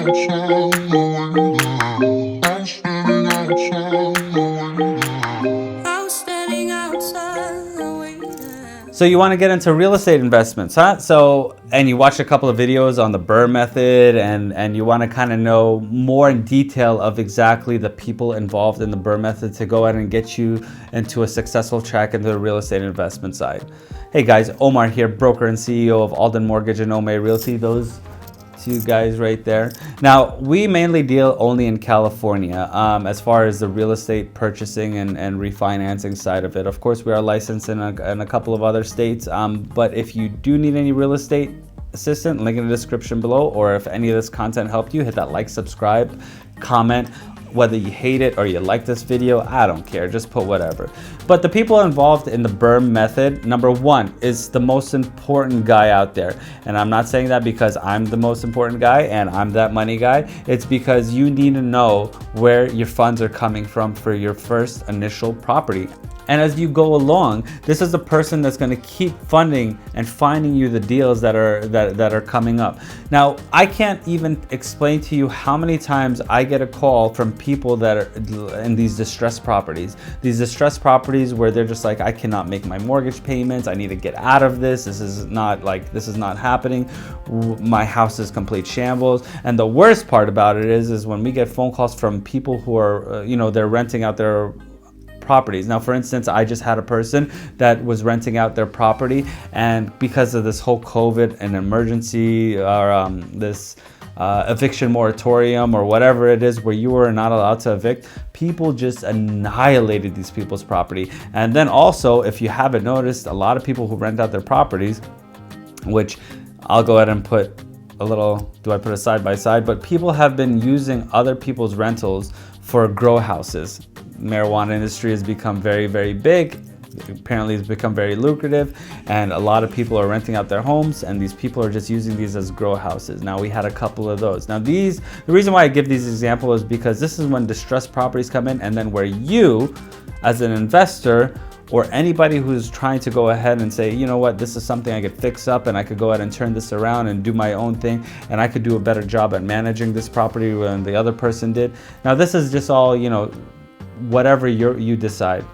So you want to get into real estate investments, huh? And you watch a couple of videos on the BRRRR method, and you want to kind of know more in detail of exactly the people involved in the BRRRR method to go ahead and get you into a successful track into the real estate investment side. Hey guys, Omar here, broker and CEO of Alden Mortgage and Omar Realty. Those two guys right there. Now, we mainly deal only in California as far as the real estate purchasing and refinancing side of it. Of course, we are licensed in a couple of other states, but if you do need any real estate assistant, link in the description below, or if any of this content helped you, hit that like, subscribe, comment. Whether you hate it or you like this video, I don't care, just put whatever. But the people involved in the BRRRR method, number one, is the most important guy out there. And I'm not saying that because I'm the most important guy and I'm that money guy. It's because you need to know where your funds are coming from for your first initial property. And as you go along, this is the person that's going to keep funding and finding you the deals that are coming up. Now, I can't even explain to you how many times I get a call from people that are in these distressed properties. These distressed properties where they're just like, I cannot make my mortgage payments. I need to get out of this. This is not happening. My house is complete shambles. And the worst part about it is when we get phone calls from people who are, they're renting out their properties. Now, for instance, I just had a person that was renting out their property, and because of this whole COVID and emergency or this eviction moratorium or whatever it is where you were not allowed to evict, people just annihilated these people's property. And then also, if you haven't noticed, a lot of people who rent out their properties, which I'll go ahead and put a little, do I put a side by side, but people have been using other people's rentals for grow houses. Marijuana industry has become very, very big. Apparently it's become very lucrative, and a lot of people are renting out their homes, and these people are just using these as grow houses. Now, we had a couple of those. Now, the reason why I give these examples is because this is when distressed properties come in, and then where you, as an investor, or anybody who's trying to go ahead and say, you know what, this is something I could fix up, and I could go ahead and turn this around and do my own thing, and I could do a better job at managing this property than the other person did. Now, this is just all, whatever you decide.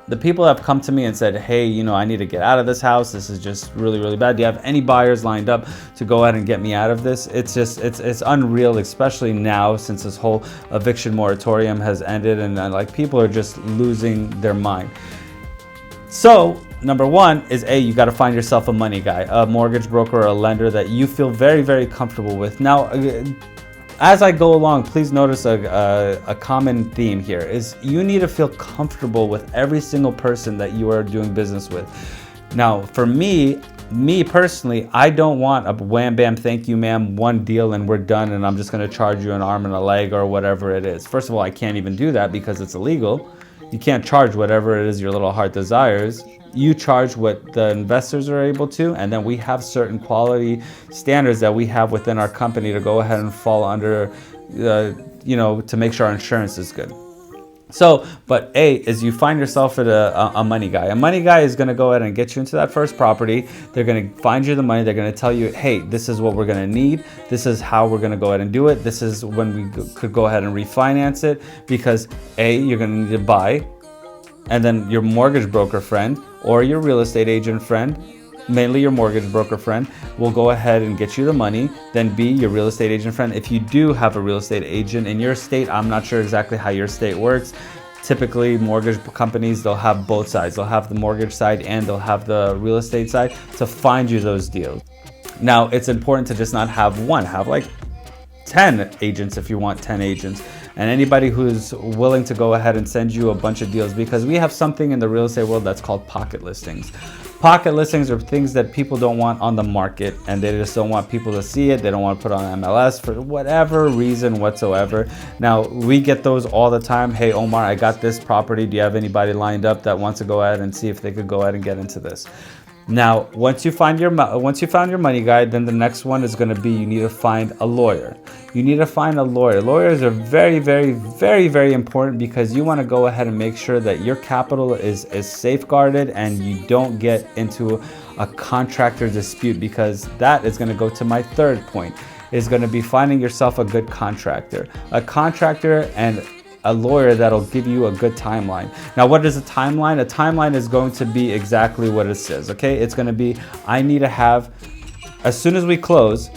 The people have come to me and said, hey, I need to get out of this house. This is just really, really bad. Do you have any buyers lined up to go ahead and get me out of this? It's unreal, especially now since this whole eviction moratorium has ended, and like people are just losing their mind. So number one is you got to find yourself a money guy, a mortgage broker or a lender that you feel very, very comfortable with. Now, as I go along, please notice a common theme here is you need to feel comfortable with every single person that you are doing business with. Now, for me personally, I don't want a wham bam, thank you ma'am, one deal and we're done and I'm just going to charge you an arm and a leg or whatever it is. First of all, I can't even do that because it's illegal. You can't charge whatever it is your little heart desires. You charge what the investors are able to, and then we have certain quality standards that we have within our company to go ahead and fall under, to make sure our insurance is good. So, but is you find yourself at a money guy. A money guy is going to go ahead and get you into that first property. They're going to find you the money. They're going to tell you, hey, this is what we're going to need. This is how we're going to go ahead and do it. This is when we could go ahead and refinance it, because you're going to need to buy. And then your mortgage broker friend or your real estate agent friend, mainly your mortgage broker friend, will go ahead and get you the money. Then B, your real estate agent friend. If you do have a real estate agent in your state, I'm not sure exactly how your state works. Typically, mortgage companies, they'll have both sides. They'll have the mortgage side and they'll have the real estate side to find you those deals. Now, it's important to just not have one. Have like 10 agents if you want 10 agents. And anybody who's willing to go ahead and send you a bunch of deals, because we have something in the real estate world that's called pocket listings. Pocket listings are things that people don't want on the market, and they just don't want people to see it. They don't want to put on MLS for whatever reason whatsoever. Now, we get those all the time. Hey, Omar, I got this property. Do you have anybody lined up that wants to go ahead and see if they could go ahead and get into this? Now, once you found your money guy, then the next one is going to be you need to find a lawyer. You need to find a lawyer. Lawyers are very, very, very, very important because you want to go ahead and make sure that your capital is safeguarded and you don't get into a contractor dispute, because that is going to go to my third point. is going to be finding yourself a good contractor. A contractor and a lawyer that'll give you a good timeline. Now, what is a timeline? A timeline is going to be exactly what it says, okay? It's going to be, I need to have, as soon as we close,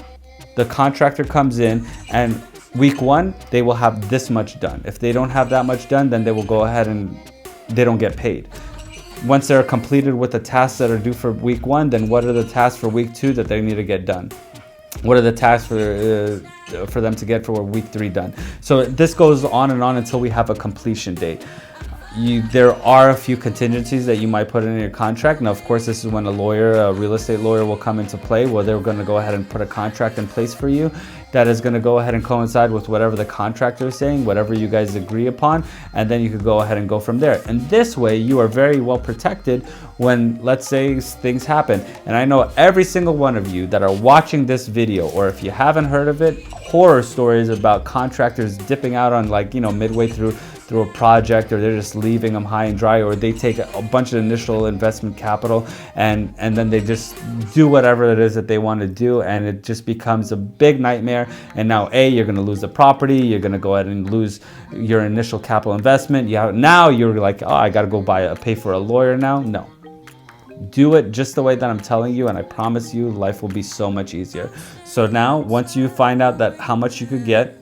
the contractor comes in, and week 1, they will have this much done. If they don't have that much done, then they will go ahead and they don't get paid. Once they're completed with the tasks that are due for week 1, then what are the tasks for week 2 that they need to get done? What are the tasks for them to get for week 3 done? So this goes on and on until we have a completion date. There are a few contingencies that you might put in your contract. Now, of course, this is when a real estate lawyer will come into play, where they're going to go ahead and put a contract in place for you that is going to go ahead and coincide with whatever the contractor is saying, whatever you guys agree upon, and then you could go ahead and go from there. And this way, you are very well protected when, let's say, things happen. And I know every single one of you that are watching this video, or if you haven't heard of it, horror stories about contractors dipping out on, like, midway through a project, or they're just leaving them high and dry, or they take a bunch of initial investment capital and then they just do whatever it is that they want to do, and it just becomes a big nightmare. And now you're going to lose the property, you're going to go ahead and lose your initial capital investment. Now you're like, oh, I got to go pay for a lawyer now. No. Do it just the way that I'm telling you, and I promise you life will be so much easier. So now, once you find out that how much you could get,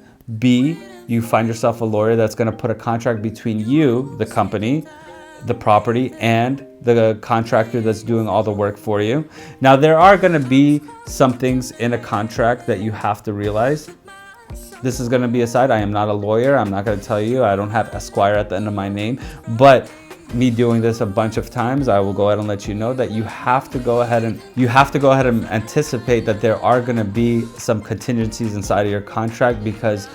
you find yourself a lawyer that's going to put a contract between you, the company, the property, and the contractor that's doing all the work for you. Now, there are going to be some things in a contract that you have to realize. This is going to be aside. I am not a lawyer. I'm not going to tell you. I don't have Esquire at the end of my name. But me doing this a bunch of times, I will go ahead and let you know that you have to go ahead and anticipate that there are going to be some contingencies inside of your contract, because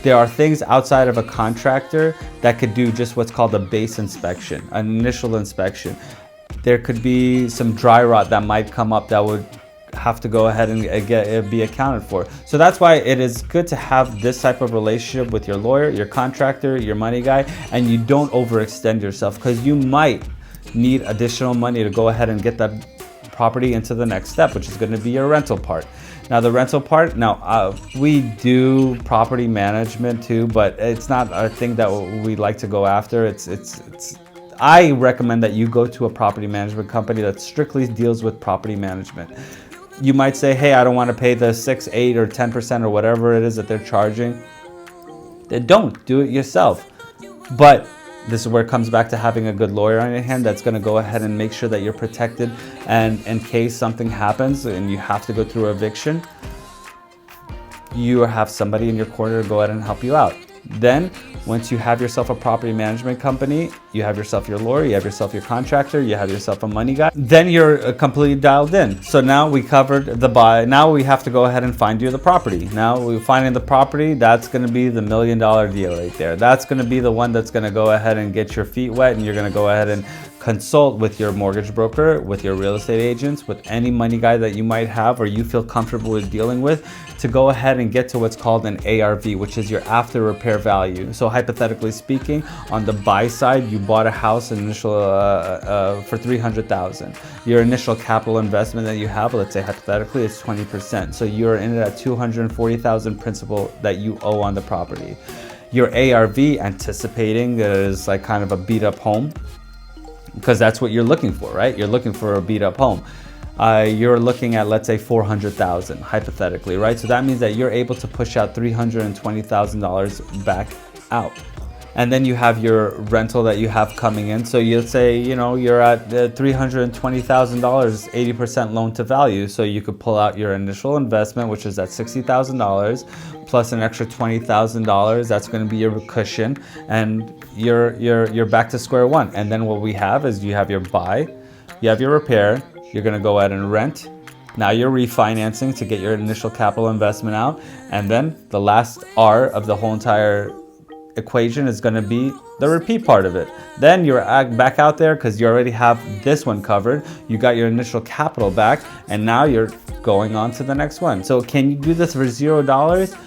there are things outside of a contractor that could do just what's called a base inspection, an initial inspection. There could be some dry rot that might come up that would have to go ahead and be accounted for. So that's why it is good to have this type of relationship with your lawyer, your contractor, your money guy, and you don't overextend yourself, because you might need additional money to go ahead and get that property into the next step, which is going to be your rental part. Now, the rental part, we do property management too, but it's not a thing that we like to go after. I recommend that you go to a property management company that strictly deals with property management. You might say, hey, I don't want to pay the 6, 8, or 10% or whatever it is that they're charging. Then don't do it yourself. But this is where it comes back to having a good lawyer on your hand that's going to go ahead and make sure that you're protected, and in case something happens and you have to go through eviction, you have somebody in your corner to go ahead and help you out. Then, once you have yourself a property management company, you have yourself your lawyer, you have yourself your contractor, you have yourself a money guy, then you're completely dialed in. So now we covered the buy. Now we have to go ahead and find you the property. Now we're finding the property. That's going to be the $1 million deal right there. That's going to be the one that's going to go ahead and get your feet wet, and you're going to go ahead and consult with your mortgage broker, with your real estate agents, with any money guy that you might have or you feel comfortable with dealing with, to go ahead and get to what's called an ARV, which is your after repair value. So hypothetically speaking, on the buy side, you bought a house initial for $300,000. Your initial capital investment that you have, let's say hypothetically, is 20%. So you're in it at $240,000 principal that you owe on the property. Your ARV, anticipating that it is like kind of a beat up home, because that's what you're looking for, right? You're looking for a beat up home. You're looking at, let's say, $400,000 hypothetically, right? So that means that you're able to push out $320,000 back out. And then you have your rental that you have coming in. So you'll say, you're at $320,000, 80% loan to value. So you could pull out your initial investment, which is at $60,000, plus an extra $20,000. That's going to be your cushion, and you're back to square one. And then what we have is you have your buy, you have your repair, you're going to go ahead and rent. Now you're refinancing to get your initial capital investment out. And then the last R of the whole entire equation is going to be the repeat part of it. Then you're back out there because you already have this one covered. You got your initial capital back, and now you're going on to the next one. So can you do this for $0?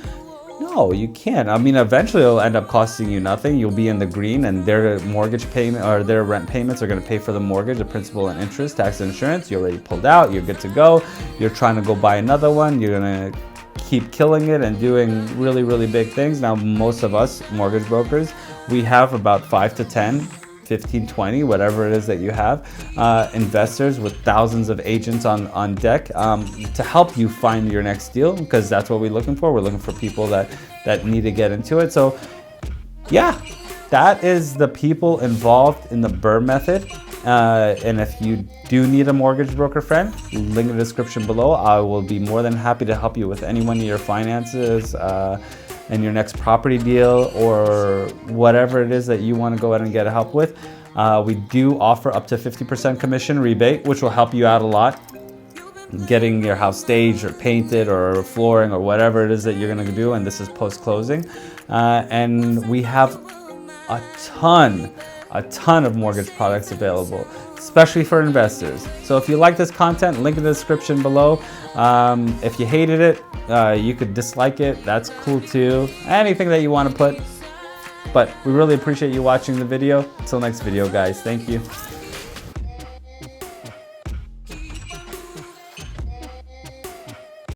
No, you can't. I mean, eventually it'll end up costing you nothing. You'll be in the green, and their mortgage payment or their rent payments are going to pay for the mortgage, the principal and interest, tax and insurance. You already pulled out. You're good to go. You're trying to go buy another one. You're going to keep killing it and doing really, really big things. Now, most of us mortgage brokers, we have about 5 to 10, 15, 20, whatever it is that you have, investors with thousands of agents on deck to help you find your next deal, because that's what we're looking for. We're looking for people that need to get into it. So yeah, that is the people involved in the BRRRR method. And if you do need a mortgage broker friend, link in the description below. I will be more than happy to help you with any one of your finances and your next property deal or whatever it is that you want to go ahead and get help with. We do offer up to 50% commission rebate, which will help you out a lot. Getting your house staged or painted or flooring or whatever it is that you're going to do, and this is post-closing. And we have a ton of mortgage products available, especially for investors. So if you like this content, link in the description below. If you hated it, you could dislike it. That's cool too. Anything that you want to put. But we really appreciate you watching the video. Until next video, guys. Thank you.